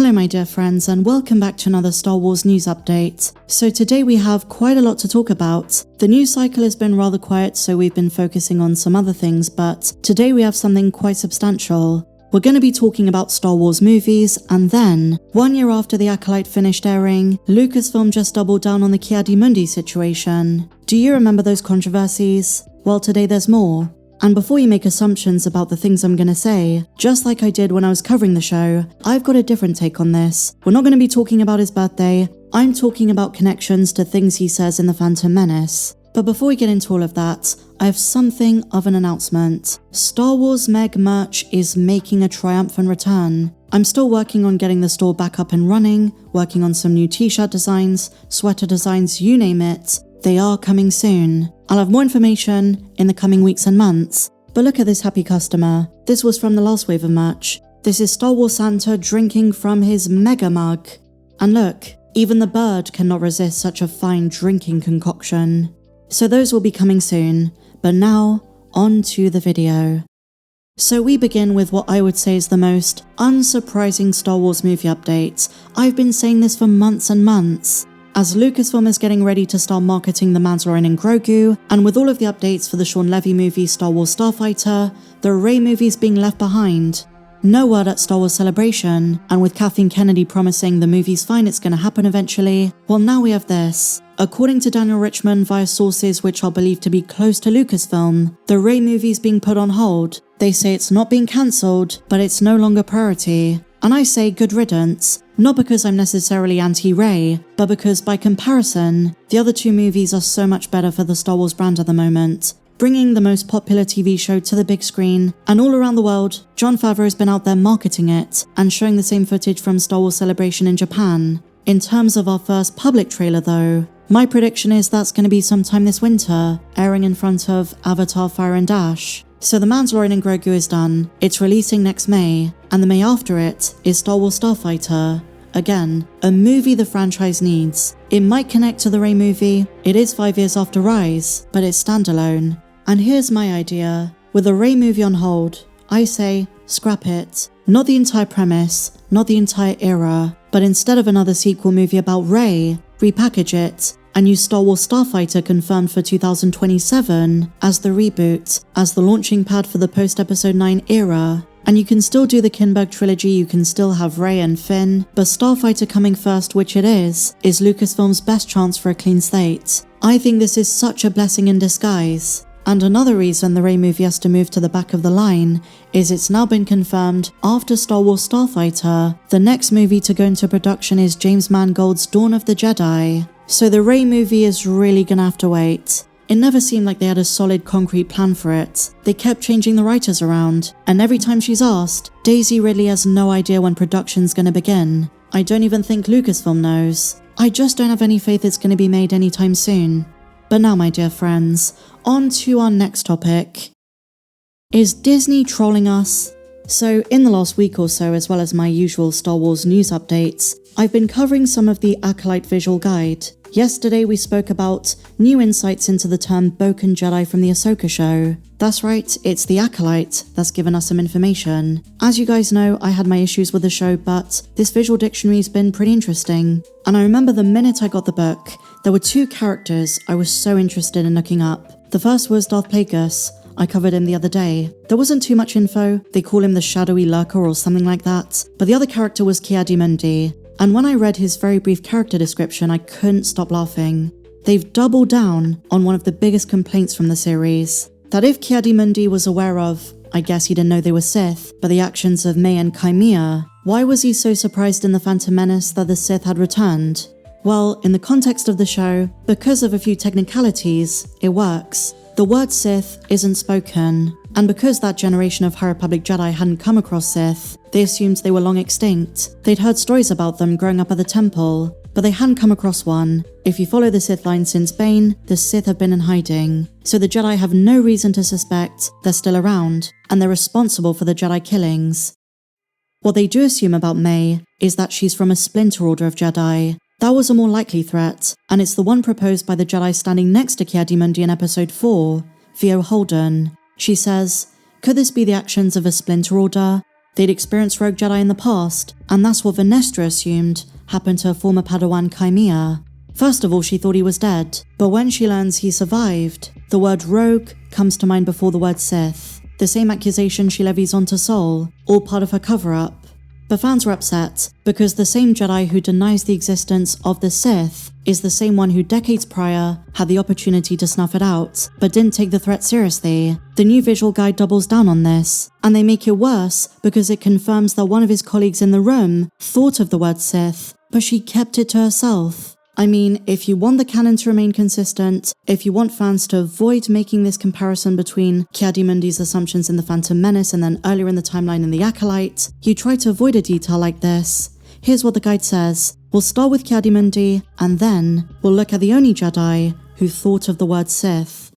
Hello my dear friends, and welcome back to another Star Wars news update. So today we have quite a lot to talk about. The news cycle has been rather quiet, so we've been focusing on some other things, but today we have something quite substantial. We're going to be talking about Star Wars movies, and then, 1 year after The Acolyte finished airing, Lucasfilm just doubled down on the Mundi situation. Do you remember those controversies? Well, today there's more. And before you make assumptions about the things I'm gonna say, just like I did when I was covering the show, I've got a different take on this. We're not gonna be talking about his birthday, I'm talking about connections to things he says in The Phantom Menace. But before we get into all of that, I have something of an announcement. Star Wars Meg merch is making a triumphant return. I'm still working on getting the store back up and running, working on some new t-shirt designs, sweater designs, you name it. They are coming soon. I'll have more information in the coming weeks and months. But look at this happy customer. This was from the last wave of merch. This is Star Wars Santa drinking from his mega mug. And look, even the bird cannot resist such a fine drinking concoction. So those will be coming soon. But now, on to the video. So we begin with what I would say is the most unsurprising Star Wars movie update. I've been saying this for months and months. As Lucasfilm is getting ready to start marketing the Mandalorian and Grogu, and with all of the updates for the Sean Levy movie Star Wars Starfighter, the Rey movies being left behind. No word at Star Wars Celebration, and with Kathleen Kennedy promising the movie's fine, it's gonna happen eventually, well now we have this. According to Daniel Richman via sources which are believed to be close to Lucasfilm, the Rey movie's being put on hold. They say it's not being cancelled, but it's no longer priority. And I say good riddance, not because I'm necessarily anti-Rey, but because by comparison, the other two movies are so much better for the Star Wars brand at the moment, bringing the most popular TV show to the big screen, and all around the world, Jon Favreau has been out there marketing it, and showing the same footage from Star Wars Celebration in Japan. In terms of our first public trailer though, my prediction is that's going to be sometime this winter, airing in front of Avatar Fire and Ash. So The Mandalorian and Grogu is done, it's releasing next May, and the May after it is Star Wars Starfighter. Again, a movie the franchise needs. It might connect to the Rey movie, it is 5 years after Rise, but it's standalone. And here's my idea. With the Rey movie on hold, I say, scrap it. Not the entire premise, not the entire era, but instead of another sequel movie about Rey, repackage it, and use Star Wars Starfighter confirmed for 2027 as the reboot, as the launching pad for the post-Episode 9 era. And you can still do the Kinberg trilogy, you can still have Rey and Finn, but Starfighter coming first, which it is Lucasfilm's best chance for a clean slate. I think this is such a blessing in disguise. And another reason the Rey movie has to move to the back of the line is it's now been confirmed after Star Wars Starfighter, the next movie to go into production is James Mangold's Dawn of the Jedi. So the Rey movie is really gonna have to wait. It never seemed like they had a solid concrete plan for it. They kept changing the writers around, and every time she's asked, Daisy Ridley has no idea when production's gonna begin. I don't even think Lucasfilm knows. I just don't have any faith it's gonna be made anytime soon. But now my dear friends, on to our next topic. Is Disney trolling us? So in the last week or so, as well as my usual Star Wars news updates, I've been covering some of the Acolyte visual guide. Yesterday we spoke about new insights into the term Boken Jedi from the Ahsoka show. That's right, it's the Acolyte that's given us some information. As you guys know, I had my issues with the show, but this visual dictionary's been pretty interesting. And I remember the minute I got the book, there were two characters I was so interested in looking up. The first was Darth Plagueis. I covered him the other day. There wasn't too much info, they call him the shadowy lurker or something like that, but the other character was Mundi. And when I read his very brief character description, I couldn't stop laughing. They've doubled down on one of the biggest complaints from the series. That if Mundi was aware of, I guess he didn't know they were Sith, but the actions of May and Chimera, why was he so surprised in The Phantom Menace that the Sith had returned? Well, in the context of the show, because of a few technicalities, it works. The word Sith isn't spoken, and because that generation of High Republic Jedi hadn't come across Sith, they assumed they were long extinct. They'd heard stories about them growing up at the temple, but they hadn't come across one. If you follow the Sith line since Bane, the Sith have been in hiding, so the Jedi have no reason to suspect they're still around, and they're responsible for the Jedi killings. What they do assume about May is that she's from a splinter order of Jedi. That was a more likely threat, and it's the one proposed by the Jedi standing next to Mundi in Episode 4, Theo Holden. She says, could this be the actions of a splinter order? they'd experienced rogue Jedi in the past, and that's what Venestra assumed happened to her former Padawan Chimera. First of all, she thought he was dead, but when she learns he survived, the word rogue comes to mind before the word Sith, the same accusation she levies onto Sol, all part of her cover-up. But fans were upset, because the same Jedi who denies the existence of the Sith is the same one who decades prior had the opportunity to snuff it out, but didn't take the threat seriously. The new visual guide doubles down on this, and they make it worse because it confirms that one of his colleagues in the room thought of the word Sith, but she kept it to herself. I mean, if you want the canon to remain consistent, if you want fans to avoid making this comparison between Mundi's assumptions in The Phantom Menace and then earlier in the timeline in The Acolyte, you try to avoid a detail like this. Here's what the guide says. We'll start with Mundi, and then we'll look at the only Jedi who thought of the word Sith.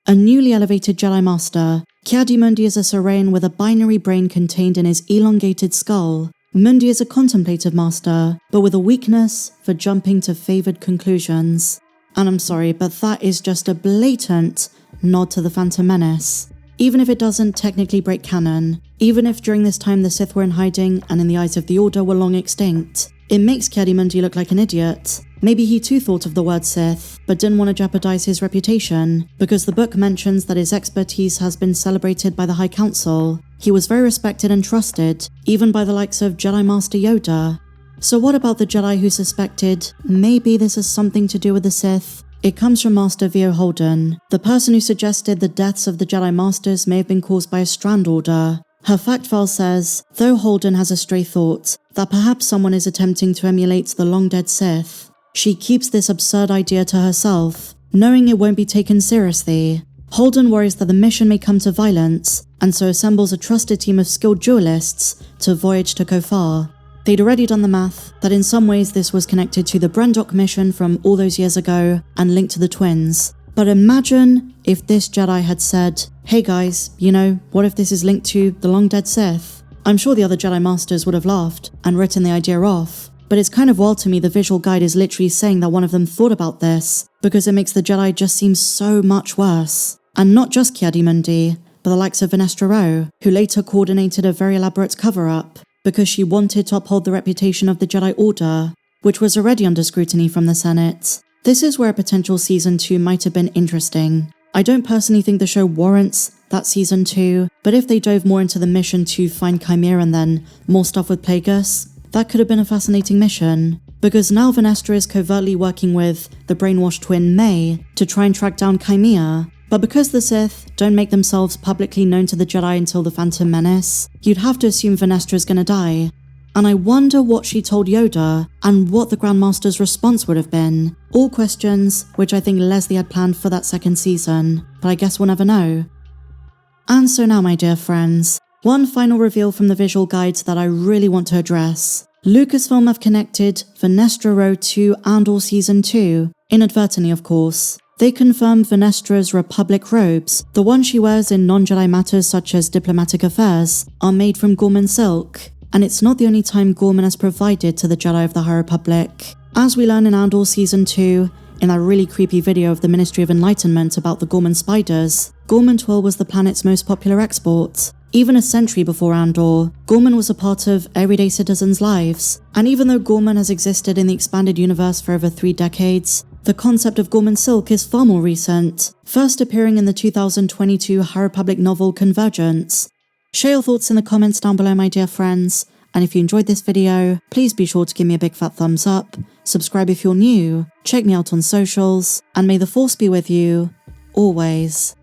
A newly elevated Jedi Master, Mundi is a Saurian with a binary brain contained in his elongated skull. Mundi is a contemplative master, but with a weakness for jumping to favoured conclusions. And I'm sorry, but that is just a blatant nod to The Phantom Menace. Even if it doesn't technically break canon, even if during this time the Sith were in hiding and in the eyes of the Order were long extinct, it makes Mundi look like an idiot. Maybe he too thought of the word Sith, but didn't want to jeopardize his reputation, because the book mentions that his expertise has been celebrated by the High Council. He was very respected and trusted, even by the likes of Jedi Master Yoda. So what about the Jedi who suspected maybe this has something to do with the Sith? It comes from Master Vio Holden, the person who suggested the deaths of the Jedi Masters may have been caused by a strand order. Her fact file says, though Holden has a stray thought that perhaps someone is attempting to emulate the long-dead Sith, she keeps this absurd idea to herself, knowing it won't be taken seriously. Holden worries that the mission may come to violence, and so assembles a trusted team of skilled duelists to voyage to Kofar. They'd already done the math that in some ways this was connected to the Brendok mission from all those years ago and linked to the twins. But imagine if this Jedi had said, hey guys, what if this is linked to the long-dead Sith? I'm sure the other Jedi Masters would have laughed and written the idea off. But it's kind of wild to me the visual guide is literally saying that one of them thought about this, because it makes the Jedi just seem so much worse. And not just Mundi, but the likes of Venestra Rose, who later coordinated a very elaborate cover-up, because she wanted to uphold the reputation of the Jedi Order, which was already under scrutiny from the Senate. This is where a potential Season 2 might have been interesting. I don't personally think the show warrants that Season 2, but if they dove more into the mission to find Chimera and then more stuff with Plagueis, that could have been a fascinating mission, because now Venestra is covertly working with the brainwashed twin May to try and track down Chimera, but because the Sith don't make themselves publicly known to the Jedi until The Phantom Menace, you'd have to assume Venestra's gonna die. And I wonder what she told Yoda, and what the Grand Master's response would have been. All questions which I think Leslie had planned for that second season, but I guess we'll never know. And so now, my dear friends, one final reveal from the visual guides that I really want to address. Lucasfilm have connected Venestra Rose to Andor Season 2, inadvertently of course. They confirmed Venestra's Republic robes, the ones she wears in non-Jedi matters such as diplomatic affairs, are made from Gorman silk. And it's not the only time Gorman has provided to the Jedi of the High Republic. As we learn in Andor Season 2, in that really creepy video of the Ministry of Enlightenment about the Gorman spiders, Gorman twill was the planet's most popular export. Even a century before Andor, Gorman was a part of everyday citizens' lives. And even though Gorman has existed in the expanded universe for over 3 decades, the concept of Gorman silk is far more recent, first appearing in the 2022 High Republic novel Convergence. Share your thoughts in the comments down below, my dear friends, and if you enjoyed this video, please be sure to give me a big fat thumbs up, subscribe if you're new, check me out on socials, and may the Force be with you, always.